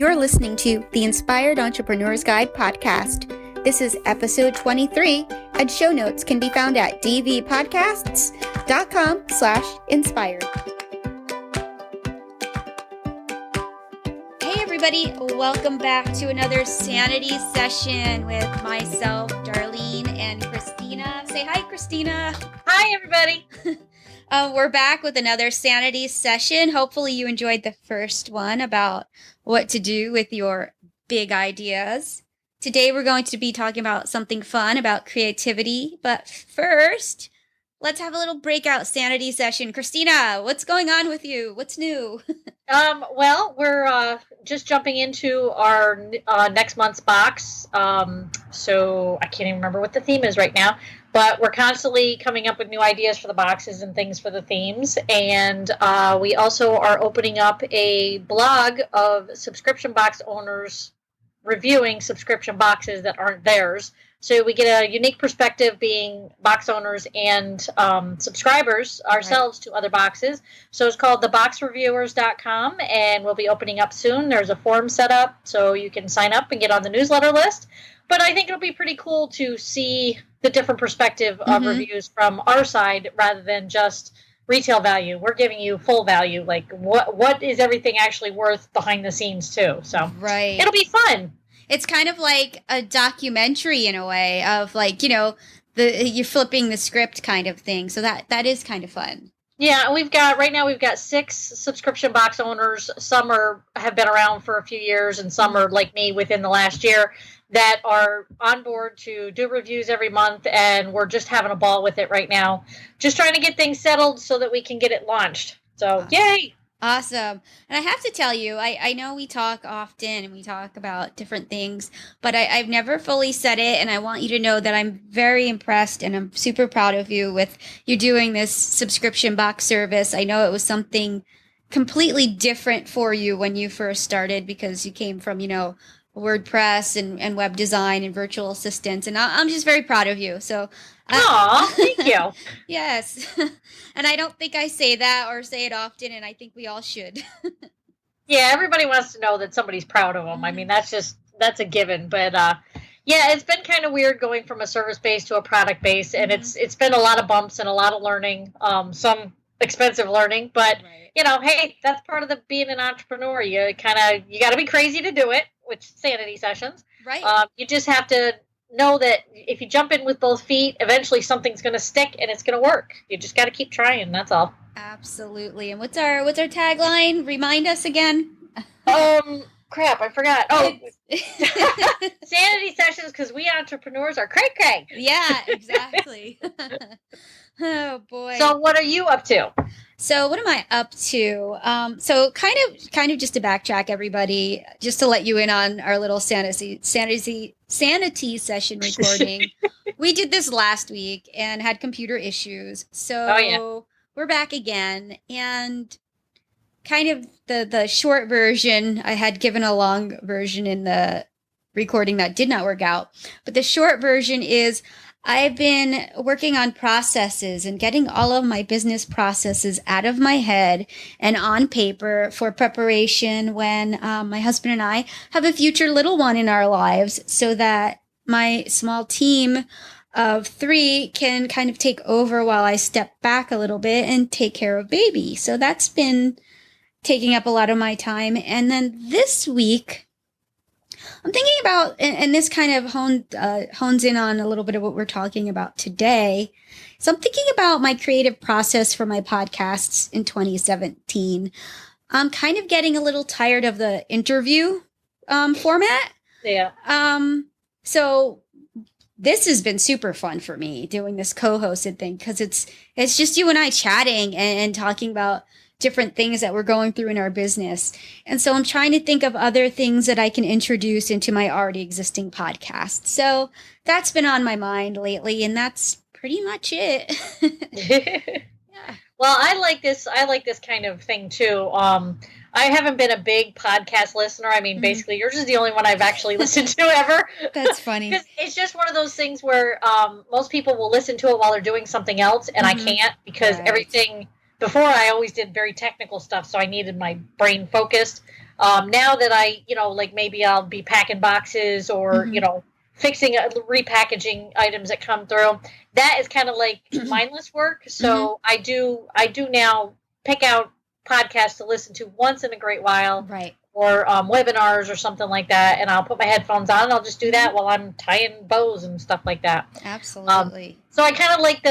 You're listening to the Inspired Entrepreneur's Guide podcast. This is episode 23, and show notes can be found at dvpodcasts.com/inspired. Hey everybody, welcome back to another Sanity Session with myself, Darlene, and Christina. Say hi, Christina. Hi, everybody. We're back with another Sanity Session. Hopefully you enjoyed the first one about what to do with your big ideas. Today we're going to be talking about something fun about creativity. But first, let's have a little breakout Sanity Session. Christina, what's going on with you? What's new? Well, we're just jumping into our next month's box. So I can't even remember what the theme is right now. But we're constantly coming up with new ideas for the boxes and things for the themes. And we also are opening up a blog of subscription box owners reviewing subscription boxes that aren't theirs. So we get a unique perspective being box owners and subscribers ourselves to other boxes. So it's called theboxreviewers.com, and we'll be opening up soon. There's a form set up so you can sign up and get on the newsletter list. But I think it'll be pretty cool to see the different perspective of reviews from our side rather than just retail value. We're giving you full value. Like what is everything actually worth behind the scenes too? So it'll be fun. It's kind of like a documentary in a way of like, you're flipping the script kind of thing. So that is kind of fun. Yeah, we've got 6 subscription box owners. Some have been around for a few years, and some are like me within the last year that are on board to do reviews every month, and we're just having a ball with it right now. Just trying to get things settled so that we can get it launched. So, yay! Awesome. And I have to tell you, I know we talk often and we talk about different things, but I've never fully said it. And I want you to know that I'm very impressed and I'm super proud of you with you doing this subscription box service. I know it was something completely different for you when you first started because you came from, WordPress and web design and virtual assistants. And I'm just very proud of you. So, aw, thank you. Yes. And I don't think I say that or say it often, and I think we all should. Yeah, everybody wants to know that somebody's proud of them. I mean, that's a given. But yeah, it's been kind of weird going from a service base to a product base, and it's been a lot of bumps and a lot of learning, some expensive learning. But hey, that's part of being an entrepreneur. You got to be crazy to do it, which Sanity Sessions. Right. You just have to know that if you jump in with both feet, eventually something's going to stick and it's going to work. You just got to keep trying. That's all. Absolutely. And what's our tagline? Remind us again. Crap, I forgot. Oh, Sanity Sessions, because we entrepreneurs are cray-cray. Yeah, exactly. Oh boy. So what are you up to? So what am I up to? So kind of just to backtrack everybody, just to let you in on our little sanity session recording. We did this last week and had computer issues. So we're back again, and kind of the short version, I had given a long version in the recording that did not work out. But the short version is I've been working on processes and getting all of my business processes out of my head and on paper for preparation when my husband and I have a future little one in our lives, so that my small team of 3 can kind of take over while I step back a little bit and take care of baby. So that's been taking up a lot of my time. And then this week, I'm thinking about, and this kind of hones in on a little bit of what we're talking about today. So I'm thinking about my creative process for my podcasts in 2017. I'm kind of getting a little tired of the interview format. Yeah. So this has been super fun for me doing this co-hosted thing because it's just you and I chatting and talking about different things that we're going through in our business. And so I'm trying to think of other things that I can introduce into my already existing podcast. So that's been on my mind lately, and that's pretty much it. Yeah. Well, I like this kind of thing too. I haven't been a big podcast listener. I mean, basically, yours is the only one I've actually listened to ever. That's funny. Because it's just one of those things where most people will listen to it while they're doing something else, and I can't because everything. Before, I always did very technical stuff, so I needed my brain focused. Now that I, like maybe I'll be packing boxes or, fixing, repackaging items that come through. That is kind of like mindless work. So I do now pick out podcasts to listen to once in a great while. Right. Or webinars or something like that, and I'll put my headphones on and I'll just do that while I'm tying bows and stuff like that. Absolutely. So I kind of like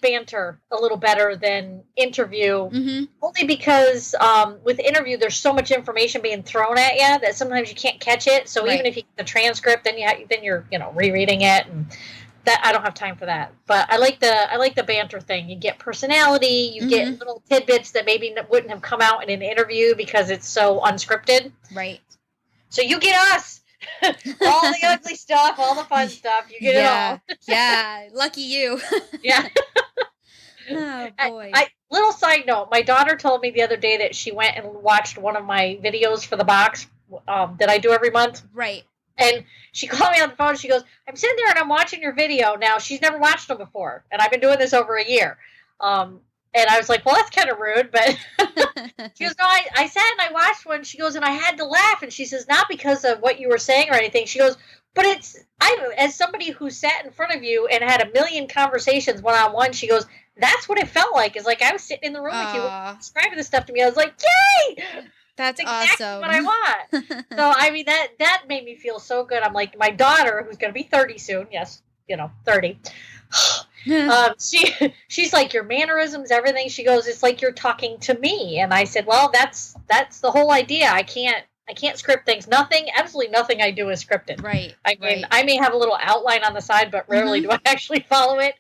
banter a little better than interview, only because with interview there's so much information being thrown at you that sometimes you can't catch it. So even if you get the transcript, then you're rereading it, and that I don't have time for that. But I like the banter thing. You get personality, you get little tidbits that maybe wouldn't have come out in an interview because it's so unscripted. Right. So you get us. All the ugly stuff, all the fun stuff. You get it all. Yeah. Lucky you. Yeah. Oh, boy. Little side note, my daughter told me the other day that she went and watched one of my videos for the box that I do every month. Right. And she called me on the phone. She goes, I'm sitting there and I'm watching your video. Now, she's never watched them before. And I've been doing this over a year. And I was like, well, that's kind of rude. But she goes, no, I sat and I watched one. She goes, and I had to laugh. And she says, not because of what you were saying or anything. She goes, but as somebody who sat in front of you and had a million conversations one-on-one, she goes, that's what it felt like. Is like I was sitting in the room with you describing this stuff to me. I was like, yay! That's exactly awesome. what I want. So, I mean, that made me feel so good. I'm like, my daughter, who's going to be 30 soon. Yes, 30. She's like, your mannerisms, everything. She goes, it's like you're talking to me. And I said, well, that's the whole idea. I can't script things. Absolutely nothing I do is scripted. Right. I mean, I may have a little outline on the side, but rarely do I actually follow it.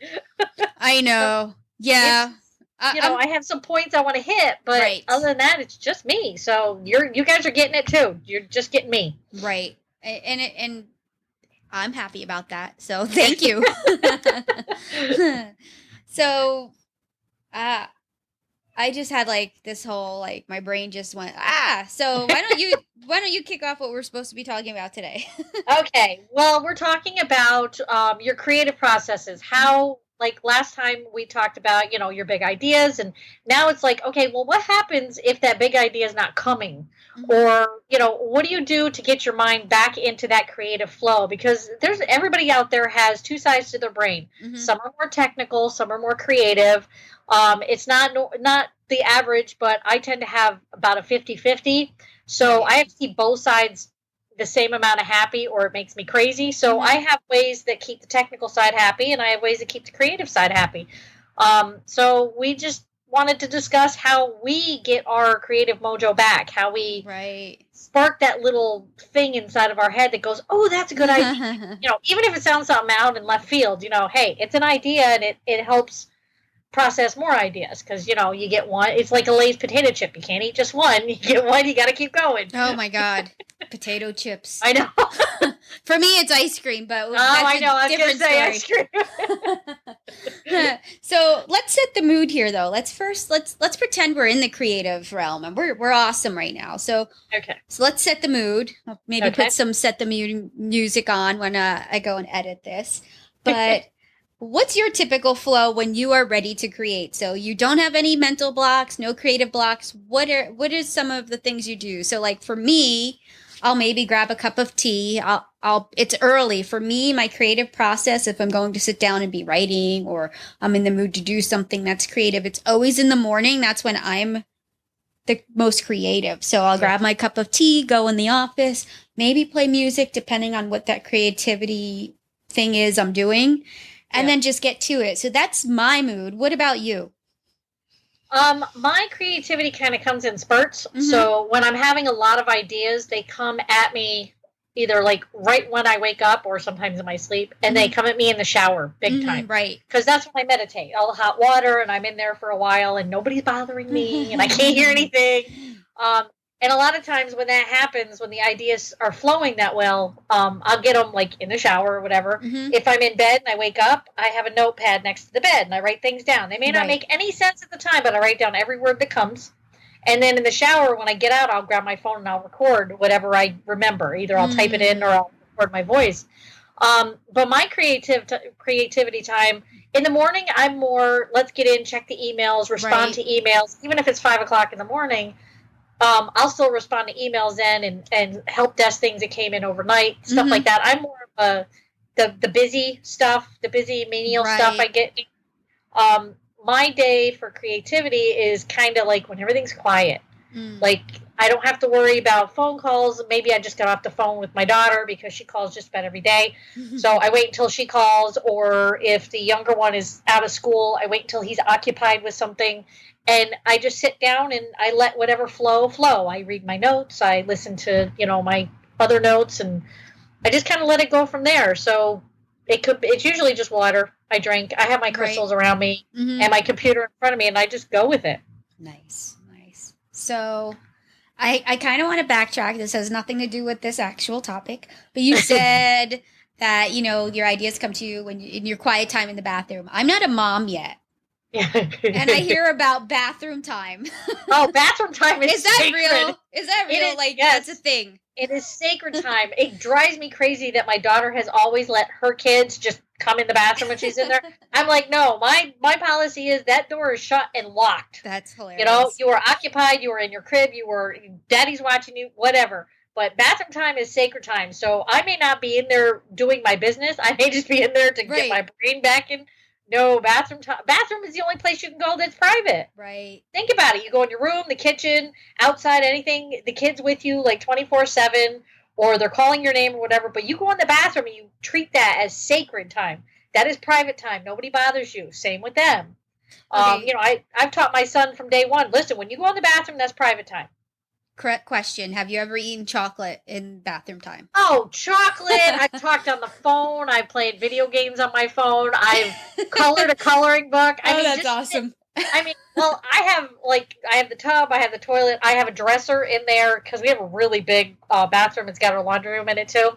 I know. Yeah. I have some points I want to hit, but other than that, it's just me. So you guys are getting it too. You're just getting me. Right. And I'm happy about that. So thank you. So, I just had like this whole, like, my brain just went, so why don't you kick off what we're supposed to be talking about today? Okay. Well, we're talking about, your creative processes, how, like last time we talked about, your big ideas, and now it's like, okay, well, what happens if that big idea is not coming? Or, what do you do to get your mind back into that creative flow? Because everybody out there has two sides to their brain. Some are more technical, some are more creative. It's not the average, but I tend to have about a 50-50. So I have to keep both sides the same amount of happy, or it makes me crazy. So I have ways that keep the technical side happy, and I have ways that keep the creative side happy. So we just wanted to discuss how we get our creative mojo back, how we spark that little thing inside of our head that goes, oh, that's a good idea. Even if it sounds something out in left field, hey, it's an idea, and it helps process more ideas, because you get one. It's like a Lay's potato chip. You can't eat just one. You get one, you got to keep going. Oh my God, potato chips. I know. For me, it's ice cream, but I know. I was going to say ice cream. So let's set the mood here, though. Let's pretend we're in the creative realm, and we're awesome right now. So let's set the mood. Maybe put some set the mood music on when I go and edit this, but. What's your typical flow when you are ready to create? So you don't have any mental blocks, no creative blocks. What is some of the things you do? So like for me, I'll maybe grab a cup of tea. It's early for me. My creative process, if I'm going to sit down and be writing, or I'm in the mood to do something that's creative, it's always in the morning. That's when I'm the most creative. So I'll grab my cup of tea, go in the office, maybe play music, depending on what that creativity thing is I'm doing. And then just get to it. So that's my mood. What about you? My creativity kind of comes in spurts. So when I'm having a lot of ideas, they come at me either like right when I wake up, or sometimes in my sleep, and they come at me in the shower big time. Right. Because that's when I meditate. All the hot water, and I'm in there for a while, and nobody's bothering me, and I can't hear anything. And a lot of times when that happens, when the ideas are flowing that well, I'll get them like in the shower or whatever. If I'm in bed and I wake up, I have a notepad next to the bed and I write things down. They may not make any sense at the time, but I write down every word that comes. And then in the shower, when I get out, I'll grab my phone and I'll record whatever I remember. Either I'll type it in or I'll record my voice. But my creativity time in the morning, I'm more, let's get in, check the emails, respond to emails, even if it's 5 o'clock in the morning. I'll still respond to emails then and help desk things that came in overnight, stuff like that. I'm more of the busy stuff, the busy menial stuff I get. My day for creativity is kind of like when everything's quiet. Like, I don't have to worry about phone calls. Maybe I just got off the phone with my daughter because she calls just about every day. So I wait until she calls, or if the younger one is out of school, I wait until he's occupied with something. And I just sit down and I let whatever flow. I read my notes. I listen to, my other notes, and I just kind of let it go from there. So it's usually just water I drink. I have my crystals around me and my computer in front of me, and I just go with it. Nice. So I kind of want to backtrack. This has nothing to do with this actual topic, but you said that, your ideas come to you in your quiet time in the bathroom. I'm not a mom yet. And I hear about bathroom time. Oh, bathroom time is that sacred. real? Is that real? That's a thing. It is sacred time. It drives me crazy that my daughter has always let her kids just come in the bathroom when she's in there. I'm like, no, my policy is that door is shut and locked. That's hilarious. You were occupied, you were in your crib, daddy's watching you, whatever. But bathroom time is sacred time. So I may not be in there doing my business. I may just be in there to get my brain back in. No, bathroom time. Bathroom is the only place you can go that's private. Right. Think about it. You go in your room, the kitchen, outside, anything. The kids with you like 24/7, or they're calling your name or whatever. But you go in the bathroom and you treat that as sacred time. That is private time. Nobody bothers you. Same with them. Okay. I've taught my son from day one. Listen, when you go in the bathroom, that's private time. Correct question. Have you ever eaten chocolate in bathroom time? Oh, chocolate. I've talked on the phone. I've played video games on my phone. I've colored a coloring book. That's awesome. Well, I have the tub. I have the toilet. I have a dresser in there because we have a really big bathroom. It's got our laundry room in it, too.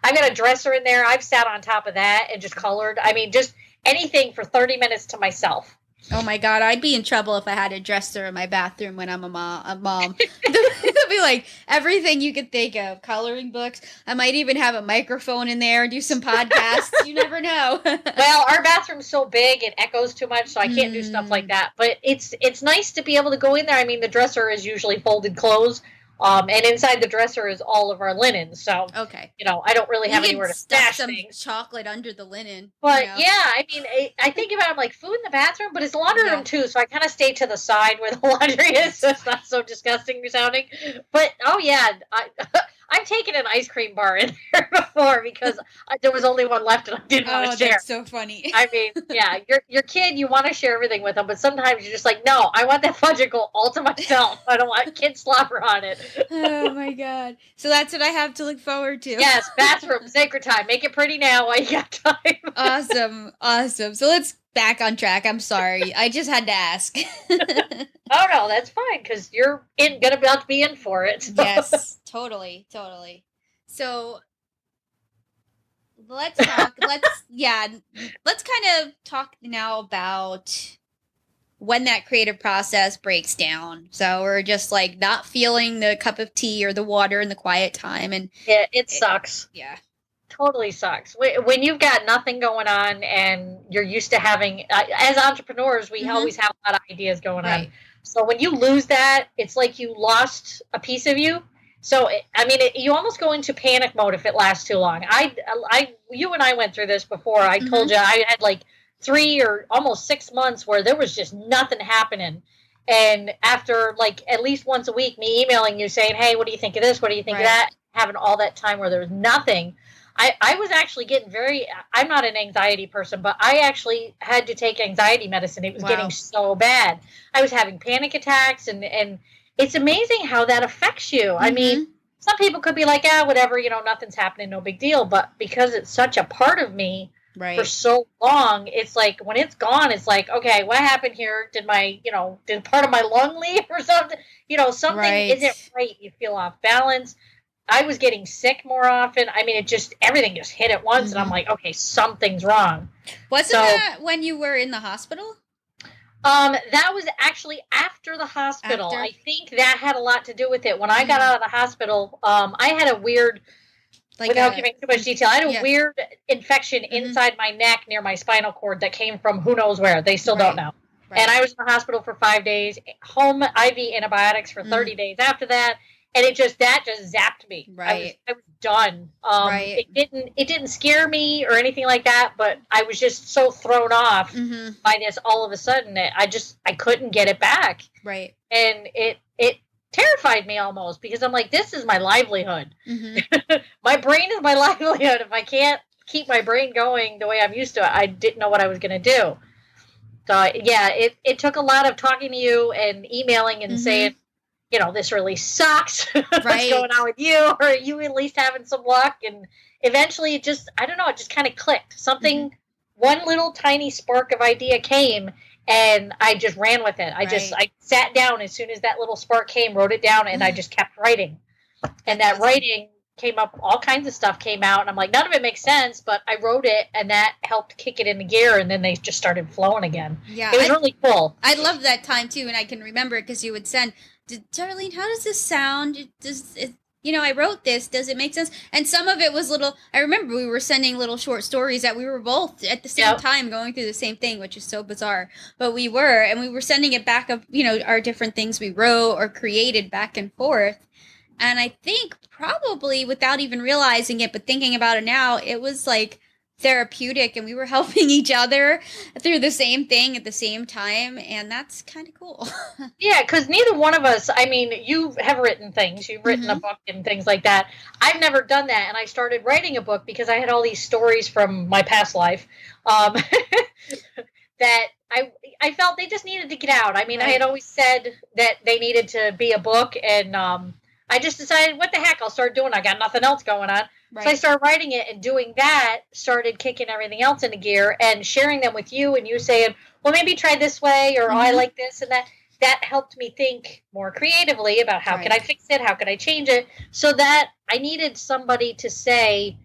I've got a dresser in there. I've sat on top of that and just colored. Just anything for 30 minutes to myself. Oh my God, I'd be in trouble if I had a dresser in my bathroom when I'm a mom. It'll be like everything you could think of, coloring books. I might even have a microphone in there, do some podcasts. You never know. Well, our bathroom's so big, it echoes too much, so I can't do stuff like that. But it's nice to be able to go in there. The dresser is usually folded clothes. And inside the dresser is all of our linen. So, okay. I don't really have anywhere to stash some things. Chocolate under the linen. But yeah, I think about it, I'm like food in the bathroom, but it's a laundry room too. So I kind of stay to the side where the laundry is. So it's not so disgusting sounding. But oh yeah, I've taken an ice cream bar in there before because there was only one left and I didn't want to share. That's so funny. Yeah, your kid, you want to share everything with them, but sometimes you're just like, no, I want that fudgicle all to myself. I don't want kid slobber on it. Oh my God. So that's what I have to look forward to. Yes, bathroom, sacred time. Make it pretty now while you got time. Awesome. So let's back on track. I'm sorry. I just had to ask. Oh no, that's fine because you're about to be in for it. So. Yes, totally. So let's talk. Let's kind of talk now about when that creative process breaks down. So we're just like not feeling the cup of tea or the water in the quiet time, and yeah, it sucks. Yeah. Totally sucks. When you've got nothing going on and you're used to having, as entrepreneurs, we always have a lot of ideas going on. So when you lose that, it's like you lost a piece of you. So, you almost go into panic mode if it lasts too long. You and I went through this before. I told you I had like 3 or almost 6 months where there was just nothing happening. And after like at least once a week, me emailing you saying, hey, what do you think of this? What do you think of that? Having all that time where there was nothing. I was actually getting I'm not an anxiety person, but I actually had to take anxiety medicine. It was getting so bad. I was having panic attacks, and it's amazing how that affects you. Some people could be like, whatever, nothing's happening, no big deal. But because it's such a part of me for so long, it's like when it's gone, it's like, okay, what happened here? Did part of my lung leave or something? Something isn't right. You feel off balance. I was getting sick more often. Everything just hit at once, and I'm like, okay, something's wrong. Wasn't that when you were in the hospital? That was actually after the hospital. I think that had a lot to do with it. When I got out of the hospital, I had a weird, without giving too much detail, I had a weird infection inside my neck near my spinal cord that came from who knows where. They still don't know. Right. And I was in the hospital for 5 days, home IV antibiotics for 30 days after that. And that just zapped me. Right. I was done. Right. It didn't scare me or anything like that, but I was just so thrown off by this all of a sudden that I couldn't get it back. Right. And it terrified me almost, because I'm like, this is my livelihood. My brain is my livelihood. If I can't keep my brain going the way I'm used to, I didn't know what I was going to do. So yeah, it took a lot of talking to you and emailing and saying, this really sucks. What's going on with you? Or are you at least having some luck? And eventually it just kind of clicked. Something, one little tiny spark of idea came, and I just ran with it. I sat down as soon as that little spark came, wrote it down, and I just kept writing. And that writing came up, all kinds of stuff came out, and I'm like, none of it makes sense, but I wrote it, and that helped kick it into gear, and then they just started flowing again. Yeah, it was really cool. I loved that time too, and I can remember it because you would send, Darlene, how does this sound? I wrote this. Does it make sense? And some of it was little. I remember we were sending little short stories that we were both at the same time going through the same thing, which is so bizarre. But we were sending it back of, our different things we wrote or created back and forth. And I think probably without even realizing it, but thinking about it now, it was like therapeutic, and we were helping each other through the same thing at the same time. And that's kind of cool. Yeah, because neither one of us, you have written things. You've written a book and things like that. I've never done that. And I started writing a book because I had all these stories from my past life that I felt they just needed to get out. I had always said that they needed to be a book, and I just decided, what the heck, I'll start doing. I got nothing else going on. Right. So I started writing it, and doing that started kicking everything else into gear, and sharing them with you, and you saying, well, maybe try this way, or I like this and that. That helped me think more creatively about how can I fix it? How can I change it? So that I needed somebody to say,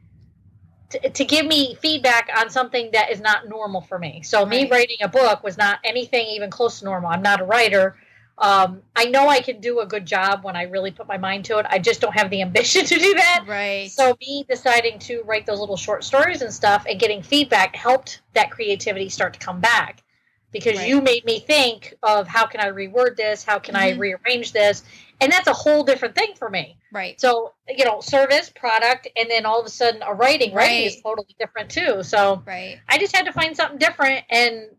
to give me feedback on something that is not normal for me. So me writing a book was not anything even close to normal. I'm not a writer. I know I can do a good job when I really put my mind to it. I just don't have the ambition to do that. Right. So me deciding to write those little short stories and stuff and getting feedback helped that creativity start to come back, because you made me think of, how can I reword this? How can I rearrange this? And that's a whole different thing for me. Right. So, service, product, and then all of a sudden writing is totally different too. So I just had to find something different and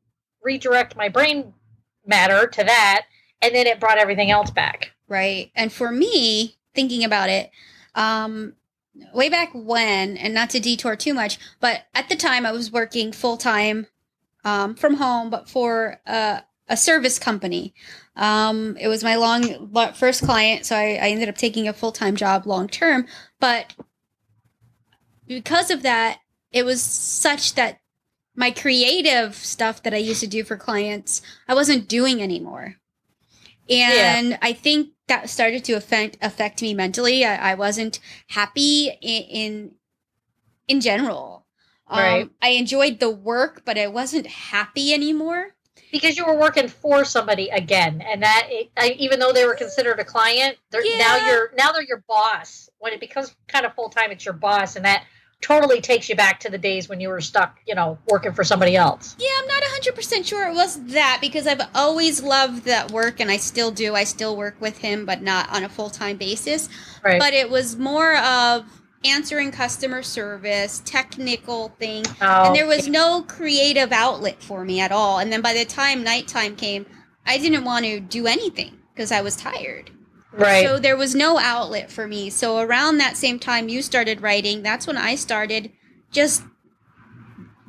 redirect my brain matter to that. And then it brought everything else back. Right. And for me, thinking about it, way back when, and not to detour too much, but at the time I was working full-time from home, but for a service company. It was my first client, so I ended up taking a full-time job long-term. But because of that, it was such that my creative stuff that I used to do for clients, I wasn't doing anymore. And I think that started to affect me mentally. I wasn't happy in general. I enjoyed the work, but I wasn't happy anymore. Because you were working for somebody again, and even though they were considered a client, now they're your boss. When it becomes kind of full time, it's your boss, and that totally takes you back to the days when you were stuck, working for somebody else. Yeah, I'm not 100% sure it was that, because I've always loved that work, and I still do. I still work with him, but not on a full-time basis. Right. But it was more of answering customer service, technical thing, and there was no creative outlet for me at all. And then by the time nighttime came, I didn't want to do anything because I was tired. Right. So there was no outlet for me. So around that same time you started writing, that's when I started just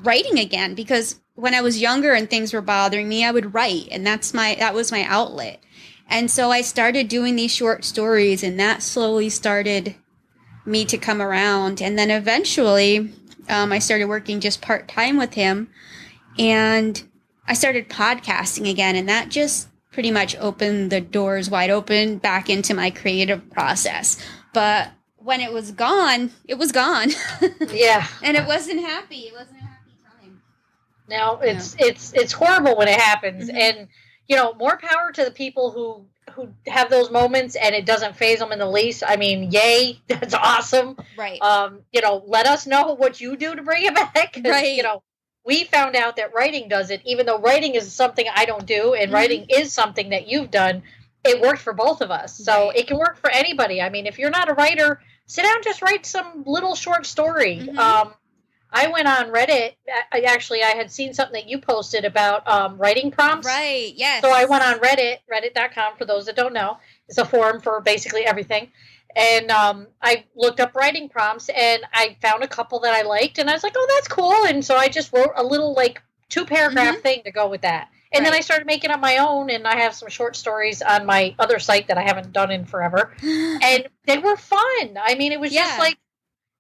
writing again, because when I was younger and things were bothering me, I would write, and that was my outlet. And so I started doing these short stories, and that slowly started me to come around. And then eventually I started working just part-time with him, and I started podcasting again, and that just pretty much opened the doors wide open back into my creative process. But when it was gone, it was gone. Yeah. And it wasn't happy. It wasn't a happy time. No, it's horrible when it happens. And, more power to the people who have those moments and it doesn't faze them in the least. I mean, yay, that's awesome. Right. Let us know what you do to bring it back. Right. we found out that writing does it, even though writing is something I don't do, and writing is something that you've done. It worked for both of us. So it can work for anybody. I mean, if you're not a writer, sit down, just write some little short story. I went on Reddit. I had seen something that you posted about writing prompts. Right, yes. So I went on Reddit, reddit.com, for those that don't know. It's a forum for basically everything. And I looked up writing prompts, and I found a couple that I liked, and I was like, oh, that's cool. And so I just wrote a little, like, 2-paragraph thing to go with that. And then I started making up my own, and I have some short stories on my other site that I haven't done in forever. And they were fun. I mean, it was just like,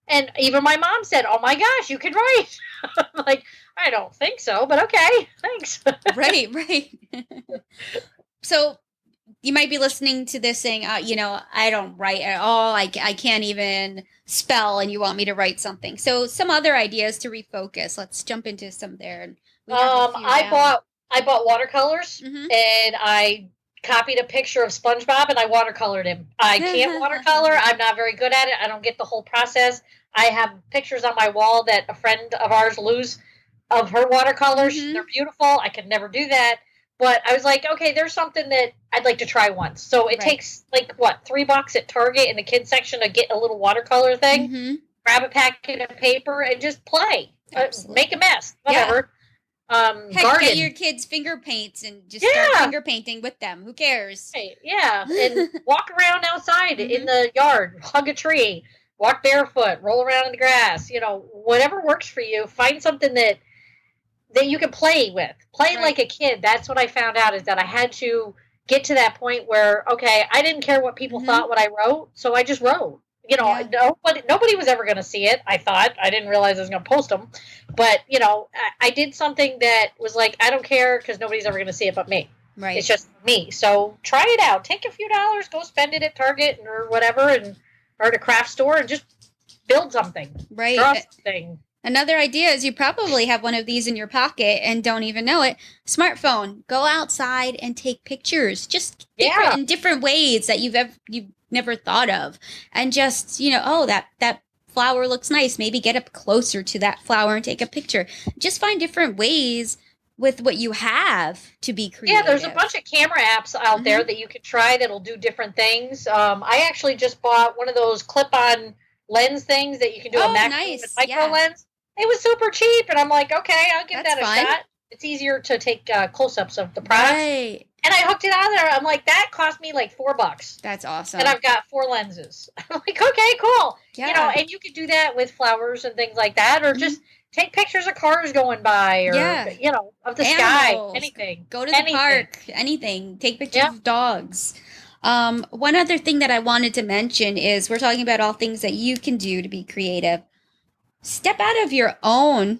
and even my mom said, oh my gosh, you can write. I'm like, I don't think so, but okay, thanks. Right. So you might be listening to this saying, I don't write at all. I can't even spell, and you want me to write something. So some other ideas to refocus. Let's jump into some there. I bought watercolors, and I copied a picture of SpongeBob, and I watercolored him. I can't watercolor. I'm not very good at it. I don't get the whole process. I have pictures on my wall that a friend of ours, Lou's, of her watercolors. They're beautiful. I could never do that. But I was like, okay, there's something that I'd like to try once. So it takes, like, $3 at Target in the kids section to get a little watercolor thing. Grab a packet of paper and just play. Make a mess. Whatever. Heck, get your kids finger paints and just start finger painting with them. Who cares? Right. Yeah, and walk around outside in the yard, hug a tree, walk barefoot, roll around in the grass. Whatever works for you. Find something that you can play with. Play like a kid. That's what I found out, is that I had to get to that point where, okay, I didn't care what people thought what I wrote, so I just wrote. Nobody was ever going to see it, I thought. I didn't realize I was going to post them. But, I did something that was like, I don't care, because nobody's ever going to see it but me. Right. It's just me. So try it out. Take a few dollars, go spend it at Target or whatever, or at a craft store, and just build something. Right. Draw something. Another idea is you probably have one of these in your pocket and don't even know it. Smartphone. Go outside and take pictures. Just in different ways that you've never thought of. And just, that flower looks nice. Maybe get up closer to that flower and take a picture. Just find different ways with what you have to be creative. Yeah, there's a bunch of camera apps out there that you could try that'll do different things. I actually just bought one of those clip-on lens things that you can do a macro and micro lens. It was super cheap, and I'm like, okay, I'll give that a shot. It's easier to take close-ups of the products. Right. And I hooked it on there. I'm like, that cost me like $4. That's awesome. And I've got 4 lenses. I'm like, okay, cool. Yeah. And you could do that with flowers and things like that, or just take pictures of cars going by, or, of the sky, anything. Go to the park, anything. Take pictures of dogs. One other thing that I wanted to mention is we're talking about all things that you can do to be creative. Step out of your own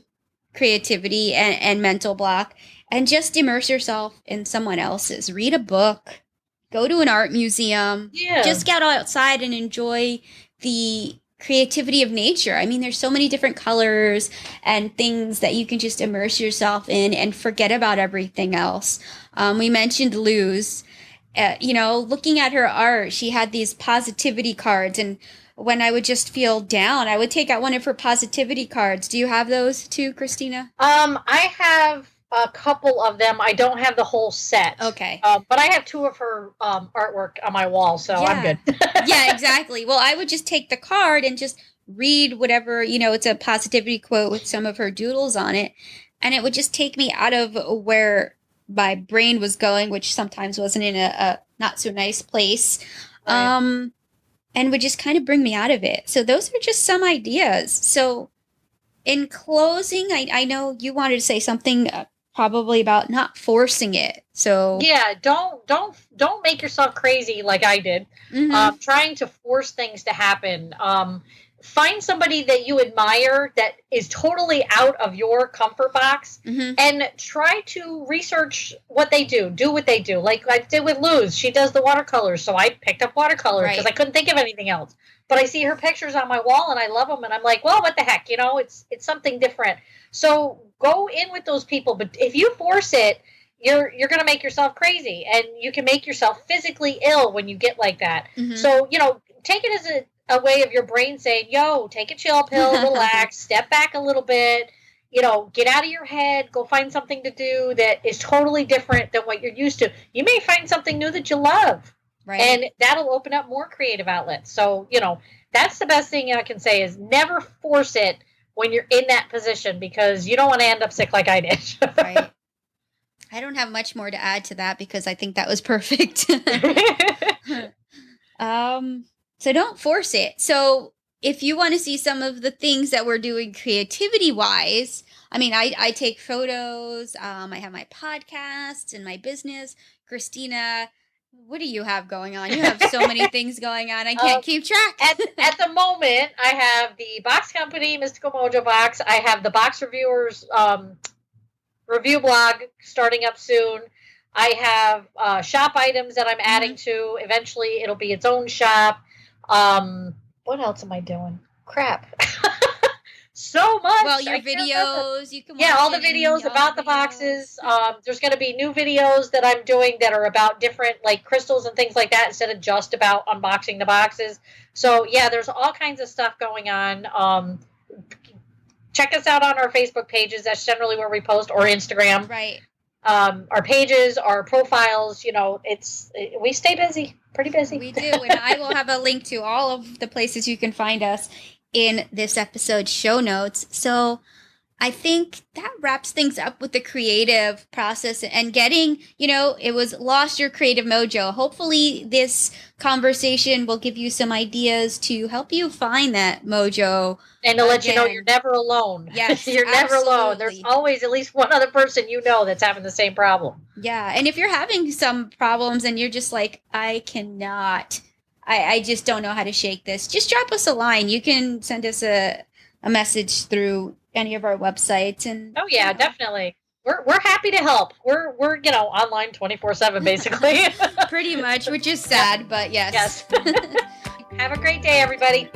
creativity and mental block and just immerse yourself in someone else's. Read a book. Go to an art museum. Yeah. Just get outside and enjoy the creativity of nature. I mean, there's so many different colors and things that you can just immerse yourself in and forget about everything else. We mentioned Luz. Looking at her art, she had these positivity cards, and when I would just feel down, I would take out one of her positivity cards. Do you have those too, Christina? I have a couple of them. I don't have the whole set. Okay. But I have 2 of her artwork on my wall, so I'm good. Yeah, exactly. Well, I would just take the card and just read whatever, it's a positivity quote with some of her doodles on it. And it would just take me out of where my brain was going, which sometimes wasn't in a not so nice place. Right. And would just kind of bring me out of it. So those are just some ideas. So in closing, I know you wanted to say something probably about not forcing it. So yeah, don't make yourself crazy like I did. Trying to force things to happen. Find somebody that you admire that is totally out of your comfort box, and try to research what they do. Do what they do. Like I did with Luz. She does the watercolors, so I picked up watercolors because I couldn't think of anything else. But I see her pictures on my wall, and I love them, and I'm like, well, what the heck? It's something different. So go in with those people. But if you force it, you're going to make yourself crazy, and you can make yourself physically ill when you get like that. So, take it as a way of your brain saying, yo, take a chill pill, relax, step back a little bit, get out of your head, go find something to do that is totally different than what you're used to. You may find something new that you love. Right. And that'll open up more creative outlets. So, that's the best thing I can say is never force it when you're in that position, because you don't want to end up sick like I did. Right. I don't have much more to add to that because I think that was perfect. So don't force it. So if you want to see some of the things that we're doing creativity wise, I mean, I take photos. I have my podcast and my business. Christina, what do you have going on? You have so many things going on. I can't keep track. At the moment, I have the box company, Mystical Mojo Box. I have the Box Reviewers review blog starting up soon. I have shop items that I'm adding to. Eventually, it'll be its own shop. What else am I doing? Crap. So much. Well, your videos, you can watch all the videos about the boxes. There's going to be new videos that I'm doing that are about different like crystals and things like that instead of just about unboxing the boxes. So yeah, there's all kinds of stuff going on. Check us out on our Facebook pages. That's generally where we post, or Instagram. Right. Our pages, our profiles, we stay busy, pretty busy. We do. And I will have a link to all of the places you can find us in this episode's show notes. So I think that wraps things up with the creative process and getting, it was lost your creative mojo. Hopefully this conversation will give you some ideas to help you find that mojo. And to let you know you're never alone. Yes, you're never alone. There's always at least one other person that's having the same problem. Yeah. And if you're having some problems and you're just like, I cannot, I just don't know how to shake this, just drop us a line. You can send us a message through any of our websites. And oh yeah, definitely. We're happy to help. We're online 24/7 basically. Pretty much, which is sad, but yes. Yes. Have a great day, everybody.